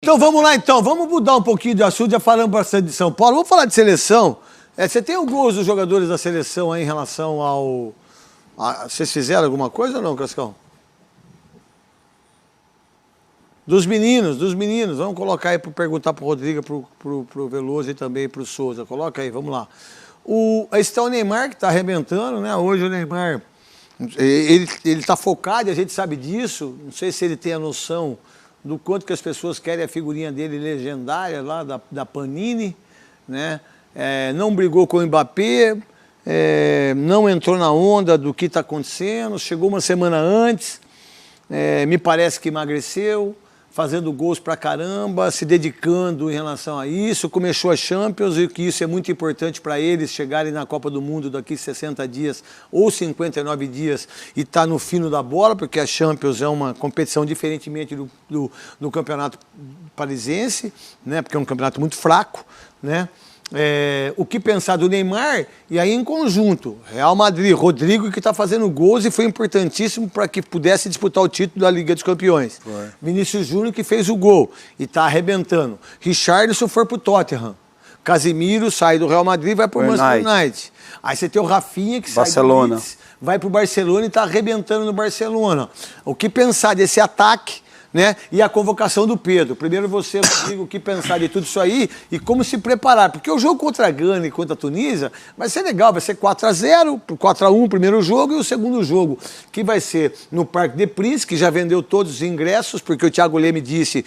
Então vamos lá, então. Vamos mudar um pouquinho de assunto, já falamos bastante de São Paulo. Vamos falar de seleção. Você tem alguns dos jogadores da seleção aí em relação ao... Vocês fizeram alguma coisa ou não, Cascão? Dos meninos. Vamos colocar aí para perguntar para o Rodrigo, para o Veloso e também para o Souza. Coloca aí, vamos lá. Esse tá o Neymar que está arrebentando, né? Hoje o Neymar, ele está focado, a gente sabe disso. Não sei se ele tem a noção do quanto que as pessoas querem a figurinha dele legendária lá da Panini, né? Não brigou com o Mbappé, não entrou na onda do que está acontecendo, chegou uma semana antes, me parece que emagreceu, fazendo gols pra caramba, se dedicando em relação a isso, começou a Champions e que isso é muito importante para eles chegarem na Copa do Mundo daqui 60 dias ou 59 dias e tá no fino da bola, porque a Champions é uma competição diferentemente do campeonato parisiense, né? Porque é um campeonato muito fraco, né? O que pensar do Neymar, e aí em conjunto, Real Madrid, Rodrigo que está fazendo gols e foi importantíssimo para que pudesse disputar o título da Liga dos Campeões. Foi. Vinícius Júnior que fez o gol e está arrebentando. Richarlison foi para o Tottenham. Casemiro sai do Real Madrid e vai para o Manchester United. Aí você tem o Rafinha que sai do Leeds, vai para o Barcelona e está arrebentando no Barcelona. O que pensar desse ataque, né? E a convocação do Pedro. Primeiro você, Rodrigo, o que pensar de tudo isso aí e como se preparar. Porque o jogo contra a Gana e contra a Tunísia vai ser legal, vai ser 4-0, 4-1 o primeiro jogo e o segundo jogo, que vai ser no Parque des Princes, que já vendeu todos os ingressos, porque o Thiago Leme disse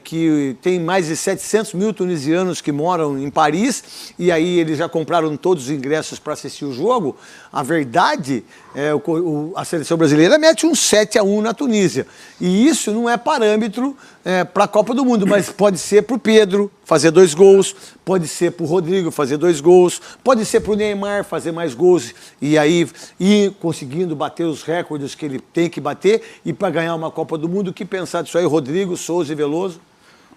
que tem mais de 700 mil tunisianos que moram em Paris, e aí eles já compraram todos os ingressos para assistir o jogo. A verdade a seleção brasileira mete um 7-1 na Tunísia. E isso não é parâmetro para a Copa do Mundo, mas pode ser para o Pedro fazer 2 gols, pode ser para o Rodrigo fazer 2 gols, pode ser para o Neymar fazer mais gols e aí ir conseguindo bater os recordes que ele tem que bater e para ganhar uma Copa do Mundo. O que pensar disso aí, Rodrigo, Souza e Veloso?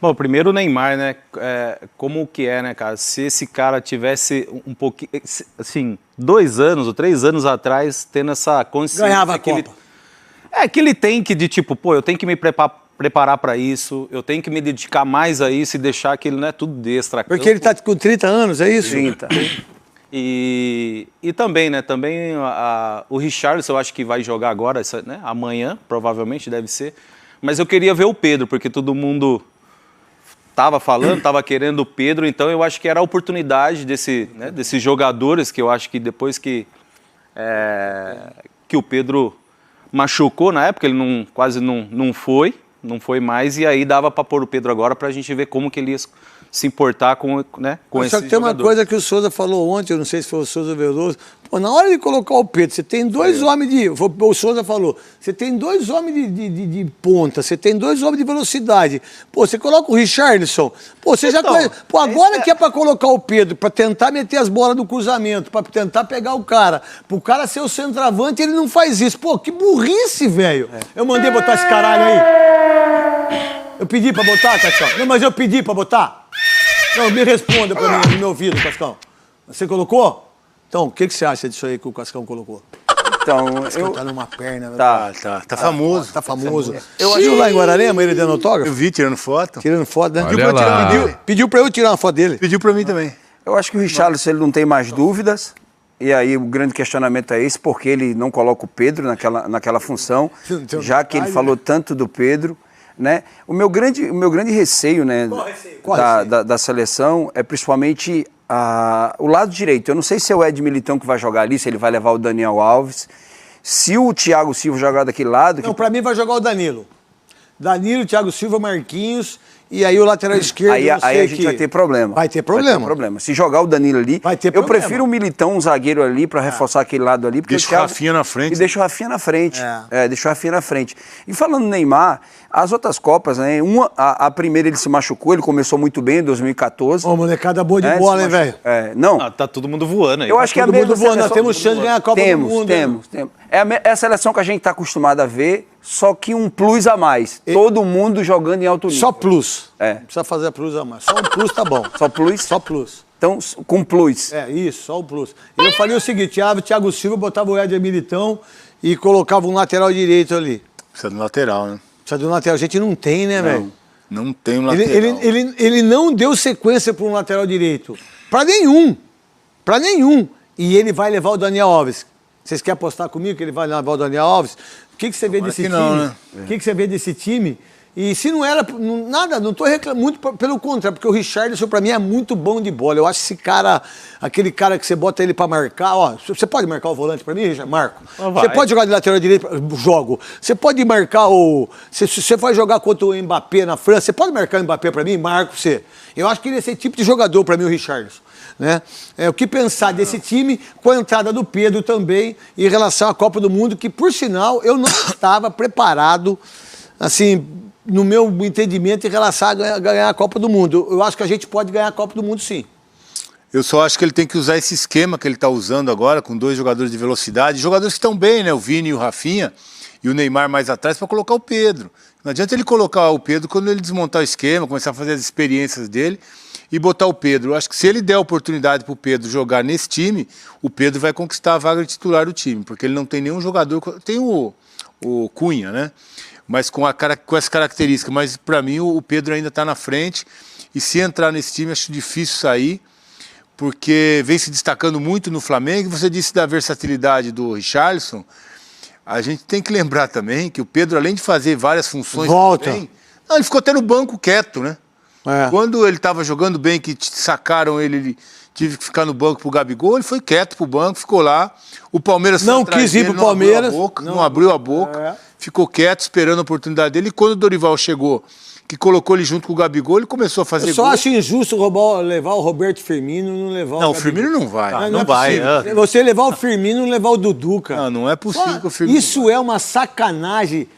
Bom, primeiro o Neymar, né? Como que né, cara? Se esse cara tivesse um pouquinho, assim, 2 anos ou 3 anos atrás, tendo essa consciência... Ganhava a Copa. Que ele tem que, eu tenho que me preparar para isso, eu tenho que me dedicar mais a isso e deixar aquilo, né, tudo de extra. Porque ele tá com 30 anos, é isso? 30. E também, né, o Richarlison eu acho que vai jogar agora, né, amanhã, provavelmente deve ser. Mas eu queria ver o Pedro, porque todo mundo tava querendo o Pedro, então eu acho que era a oportunidade desses jogadores, que eu acho que depois que o Pedro machucou na época, ele quase não foi mais, e aí dava para pôr o Pedro agora para a gente ver como que ele ia se importar com esse jogador. Só que tem uma coisa que o Souza falou ontem, eu não sei se foi o Souza Veloso, na hora de colocar o Pedro, você tem 2 homens o Souza falou, você tem 2 homens de ponta, você tem 2 homens de velocidade, você coloca o Richarlison, você já conhece, agora que é para colocar o Pedro, para tentar meter as bolas do cruzamento, para tentar pegar o cara, pro cara ser o centroavante, ele não faz isso. Que burrice, velho. Eu mandei botar esse caralho aí. Eu pedi pra botar, Cascão? Não, mas eu pedi pra botar? Não, me responda pra mim, no meu ouvido, Cascão. Você colocou? Então, o que você acha disso aí que o Cascão colocou? Então, o Cascão tá numa perna. Tá famoso. Tá famoso. Eu viu lá em Guararema, ele dando autógrafo? Eu vi, tirando foto. Tirando foto, né? Pediu pra eu tirar uma foto dele. Pediu pra mim também. Eu acho que o Richarlison, ele não tem mais dúvidas. E aí o grande questionamento é esse, porque ele não coloca o Pedro naquela função, já que ele falou tanto do Pedro. Né? O meu grande receio, né, da seleção é principalmente o lado direito. Eu não sei se é o Ed Militão que vai jogar ali, se ele vai levar o Daniel Alves. Se o Thiago Silva jogar daquele lado... Não, pra mim vai jogar o Danilo. Danilo, Thiago Silva, Marquinhos... E aí o lateral esquerdo... Aí a gente vai ter problema. Vai ter problema. Se jogar o Danilo ali... Vai ter problema. Eu prefiro o Militão, um zagueiro ali, para reforçar aquele lado ali. Deixa o Rafinha na frente. E deixa o Rafinha na frente. Deixa o Rafinha na frente. E falando no Neymar, as outras Copas, né? A primeira ele se machucou, ele começou muito bem em 2014. Molecada boa de bola, hein, velho? Não. Tá todo mundo voando aí. Eu acho que é a mesma seleção. Nós temos chance de ganhar a Copa do Mundo. Temos. É a seleção que a gente está acostumado a ver, só que um plus a mais. Todo mundo jogando em alto nível. Só plus. Não precisa fazer a plus a mais. Só um plus tá bom. Só plus? Só plus. Então, com plus. Isso, só o plus. Eu faria o seguinte, Thiago Silva, botava o Éder Militão e colocava um lateral direito ali. Precisa de um lateral, né? Precisa de um lateral. A gente não tem, né, velho? Não tem um lateral. Ele não deu sequência para um lateral direito. Para nenhum. Para nenhum. E ele vai levar o Daniel Alves. Vocês querem apostar comigo que ele vai levar o Daniel Alves? O que você vê desse time? Não, né? O que você vê desse time? E se não era nada, não estou reclamando, muito pelo contrário, porque o Richarlison para mim é muito bom de bola. Eu acho esse cara, aquele cara que você bota ele para marcar, ó, você pode marcar o volante para mim, Richard? Marco. Você pode jogar de lateral direito, jogo. Você pode marcar se você vai jogar contra o Mbappé na França, você pode marcar o Mbappé para mim? Marco você. Eu acho que ele é esse tipo de jogador para mim, o Richarlison. Né? O que pensar desse time com a entrada do Pedro também em relação à Copa do Mundo, que por sinal eu não estava preparado, assim, no meu entendimento em relação a ganhar a Copa do Mundo. Eu acho que a gente pode ganhar a Copa do Mundo, sim. Eu só acho que ele tem que usar esse esquema que ele está usando agora, com 2 jogadores de velocidade, jogadores que estão bem, né? O Vini e o Rafinha, e o Neymar mais atrás, para colocar o Pedro. Não adianta ele colocar o Pedro quando ele desmontar o esquema, começar a fazer as experiências dele e botar o Pedro. Eu acho que se ele der a oportunidade para o Pedro jogar nesse time, o Pedro vai conquistar a vaga de titular do time, porque ele não tem nenhum jogador... Tem o Cunha, né? Mas com essa característica. Mas para mim o Pedro ainda está na frente, e se entrar nesse time acho difícil sair, porque vem se destacando muito no Flamengo. Você disse da versatilidade do Richarlison, a gente tem que lembrar também que o Pedro, além de fazer várias funções... Também, ele ficou até no banco quieto, né? Quando ele estava jogando bem, que sacaram ele tive que ficar no banco pro Gabigol, ele foi quieto pro banco, ficou lá. O Palmeiras não quis ir pro Palmeiras, não abriu a boca, ficou quieto esperando a oportunidade dele. E quando o Dorival chegou, que colocou ele junto com o Gabigol, ele começou a fazer gol. Eu só acho injusto levar o Roberto Firmino e não levar o Gabigol. O Firmino não vai. Não vai. Você levar o Firmino e não levar o Dudu, cara. Não é possível que o Firmino Isso é uma sacanagem.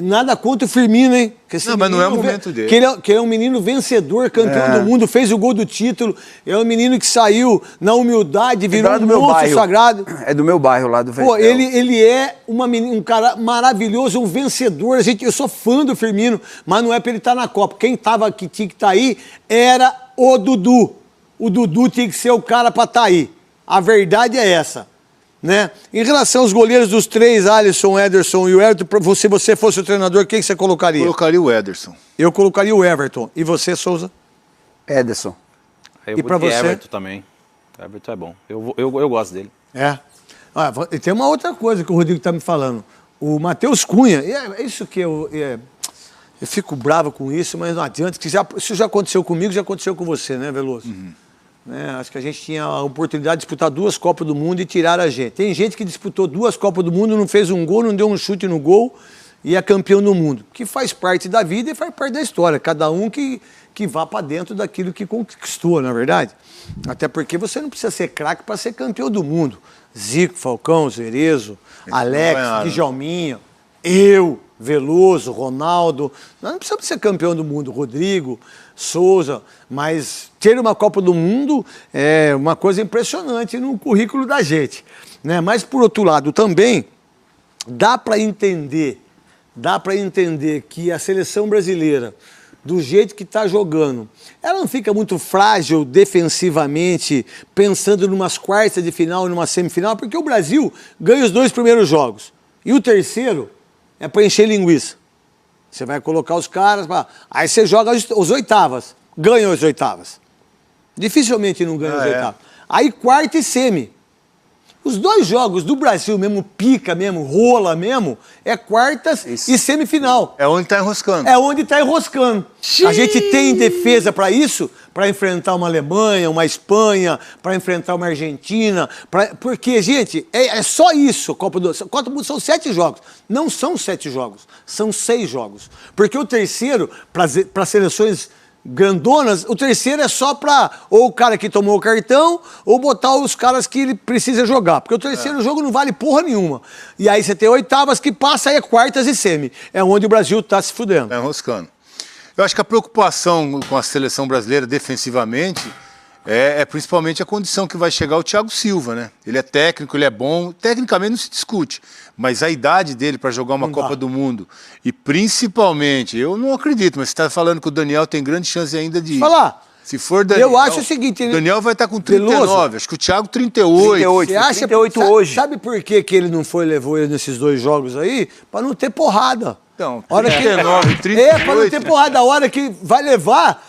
Nada contra o Firmino, hein? Mas não é o momento dele. Que é um menino vencedor, campeão do mundo, fez o gol do título. É um menino que saiu na humildade, virou um monstro sagrado. É do meu bairro lá do Vencedor. Pô, ele é um cara maravilhoso, um vencedor. Eu sou fã do Firmino, mas não é pra ele estar na Copa. Quem que tinha que estar aí era o Dudu. O Dudu tinha que ser o cara pra estar aí. A verdade é essa. Né? Em relação aos goleiros dos 3, Alisson, Ederson e o Everton, se você fosse o treinador, quem você colocaria? Colocaria o Ederson. Eu colocaria o Everton. E você, Souza? Ederson. E para você? Everton também. Everton é bom. Eu gosto dele. E tem uma outra coisa que o Rodrigo está me falando. O Matheus Cunha, é isso que eu fico bravo com isso, mas não adianta, que isso já aconteceu comigo, já aconteceu com você, né, Veloso? Acho que a gente tinha a oportunidade de disputar 2 Copas do Mundo e tiraram a gente. Tem gente que disputou 2 Copas do Mundo, não fez um gol, não deu um chute no gol e é campeão do mundo. Que faz parte da vida e faz parte da história. Cada um que vá para dentro daquilo que conquistou, na verdade. Até porque você não precisa ser craque para ser campeão do mundo. Zico, Falcão, Zerezo, Alex, Djalminha, eu, Veloso, Ronaldo. Nós não precisamos ser campeão do mundo. Rodrigo, Souza, mas ter uma Copa do Mundo é uma coisa impressionante no currículo da gente, né? Mas, por outro lado, também dá para entender que a seleção brasileira, do jeito que está jogando, ela não fica muito frágil defensivamente, pensando em umas quartas de final e numa semifinal, porque o Brasil ganha os 2 primeiros jogos e o terceiro é para encher linguiça. Você vai colocar os caras, aí você joga os oitavas, ganha as oitavas. Dificilmente não ganha as oitavas. Aí quarta e semi. Os 2 jogos do Brasil mesmo, pica mesmo, rola mesmo, é quartas e semifinal. É onde está enroscando. É onde está enroscando. A gente tem defesa para isso, para enfrentar uma Alemanha, uma Espanha, para enfrentar uma Argentina. Porque, gente, é só isso. Copa do Mundo são 7 jogos. Não são 7 jogos, são 6 jogos. Porque o terceiro, para seleções grandonas, o terceiro é só para ou o cara que tomou o cartão ou botar os caras que ele precisa jogar, porque o terceiro jogo não vale porra nenhuma. E aí você tem oitavas que passa, aí é quartas e semi. É onde o Brasil tá se fudendo. Tá enroscando. Eu acho que a preocupação com a seleção brasileira defensivamente é principalmente a condição que vai chegar o Thiago Silva, né? Ele é técnico, ele é bom, tecnicamente não se discute, mas a idade dele para jogar uma Copa do Mundo, e principalmente, eu não acredito, mas você está falando que o Daniel tem grande chance ainda de ir. Falar. Se for Daniel, eu acho o seguinte, o Daniel vai estar com 39, Veloso. Acho que o Thiago 38. Você acha 38 hoje. Sabe por que ele não levou ele nesses 2 jogos aí? Para não ter porrada. Então, Hora que- 39, pra não ter 38. porrada, a hora que vai levar.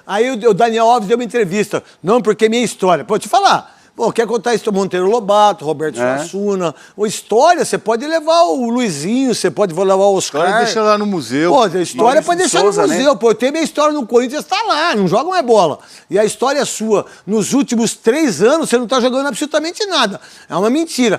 Aí o Daniel Alves deu uma entrevista. Não, porque minha história. Pô, te falar. Pô, quer contar isso? Monteiro Lobato, Roberto Suassuna. Ou história, você pode levar o Luizinho, você pode levar o Oscar. História deixa lá no museu. Pô, a história pode deixar Souza, no museu. né? Pô, eu tenho minha história no Corinthians, tá lá, não joga mais bola. E a história é sua. Nos últimos 3 anos, você não tá jogando absolutamente nada. É uma mentira.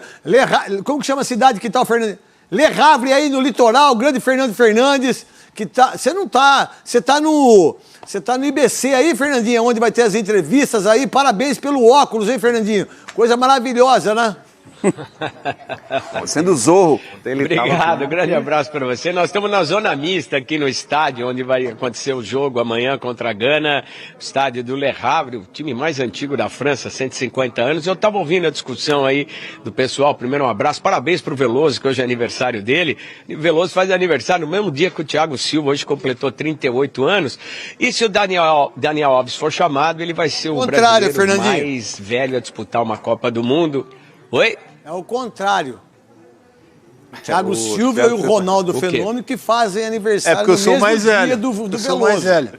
Como que chama a cidade que tá o Fernando? Le Havre aí no litoral, o grande Fernando Fernandes, que tá. Você não tá. Você tá no IBC aí, Fernandinho, onde vai ter as entrevistas aí. Parabéns pelo óculos, hein, Fernandinho? Coisa maravilhosa, né? Sendo Zorro. Obrigado, grande abraço para você. Nós estamos na zona mista aqui no estádio, onde vai acontecer o jogo amanhã contra a Gana, o estádio do Le Havre, o time mais antigo da França, 150 anos. Eu estava ouvindo a discussão aí do pessoal. Primeiro, um abraço, parabéns para o Veloso, que hoje é aniversário dele. O Veloso faz aniversário no mesmo dia que o Thiago Silva, hoje completou 38 anos. E se o Daniel Alves for chamado, ele vai ser o Contrário, brasileiro Fernandinho. mais velho a disputar uma Copa do Mundo. Oi? É o contrário. Thiago Silva Thiago e o Ronaldo o quê? Fenômeno que fazem É aniversário porque eu sou no mesmo mais dia velho. do Eu Veloso. sou mais velho.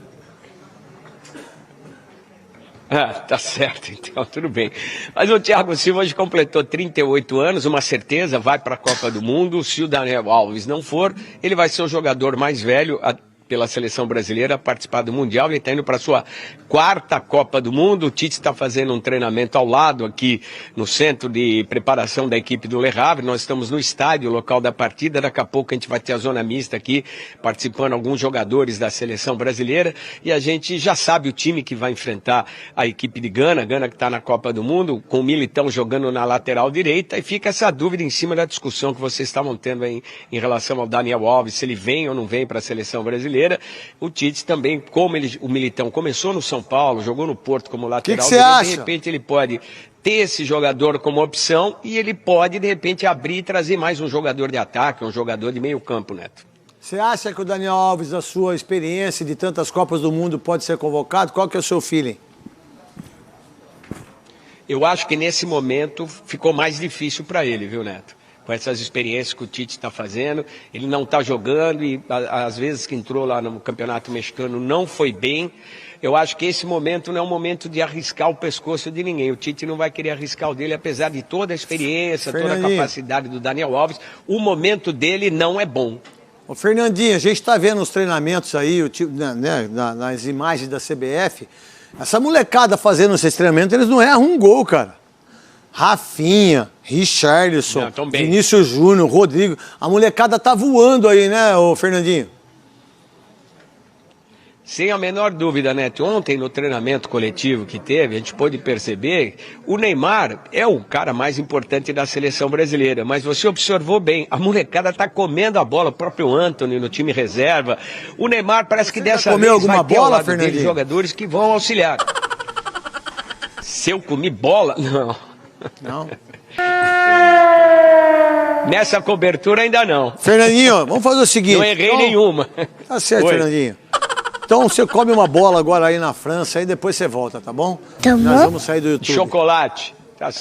Ah, tá certo, então tudo bem. Mas o Thiago Silva hoje completou 38 anos, uma certeza, vai para a Copa do Mundo. Se o Daniel Alves não for, ele vai ser o jogador mais velho pela seleção brasileira a participar do Mundial. Ele está indo para a sua 4ª Copa do Mundo. O Tite está fazendo um treinamento ao lado aqui no centro de preparação da equipe do Le Havre. Nós estamos no estádio, local da partida. Daqui a pouco a gente vai ter a zona mista aqui, participando alguns jogadores da seleção brasileira. E a gente já sabe o time que vai enfrentar a equipe de Gana. Gana que está na Copa do Mundo, com o Militão jogando na lateral direita. E fica essa dúvida em cima da discussão que vocês estavam tendo aí em relação ao Daniel Alves, se ele vem ou não vem para a seleção brasileira. O Tite também, como o Militão começou no São Paulo, jogou no Porto como lateral, você acha? de repente ele pode ter esse jogador como opção e ele pode, de repente, abrir e trazer mais um jogador de ataque, um jogador de meio campo, Neto. Você acha que o Daniel Alves, da sua experiência de tantas Copas do Mundo, pode ser convocado? Qual que é o seu feeling? Eu acho que nesse momento ficou mais difícil para ele, viu, Neto? Com essas experiências que o Tite está fazendo, ele não está jogando e às vezes que entrou lá no Campeonato Mexicano não foi bem. Eu acho que esse momento não é um momento de arriscar o pescoço de ninguém. O Tite não vai querer arriscar o dele, apesar de toda a experiência, toda a capacidade do Daniel Alves. O momento dele não é bom. Ô, Fernandinho, a gente está vendo os treinamentos aí, nas imagens da CBF, essa molecada fazendo esses treinamentos, eles não erram um gol, cara. Rafinha, Richarlison, Não, tão bem. Vinícius Júnior, Rodrigo, a molecada tá voando aí, né, ô Fernandinho? Sem a menor dúvida, Neto. Ontem, no treinamento coletivo que teve, a gente pôde perceber, o Neymar é o cara mais importante da seleção brasileira, mas você observou bem, a molecada tá comendo a bola, o próprio Antony no time reserva. O Neymar parece que dessa comeu vez alguma vai ter ao bola, lado dele Fernandinho? jogadores que vão auxiliar. Se eu comi bola? Não. Não. Nessa cobertura ainda não. Fernandinho, vamos fazer o seguinte. Não errei então- nenhuma. Tá certo, Oi. Fernandinho. Então você come uma bola agora aí na França, aí depois você volta, tá bom? Tá bom. Nós vamos sair do YouTube. Chocolate.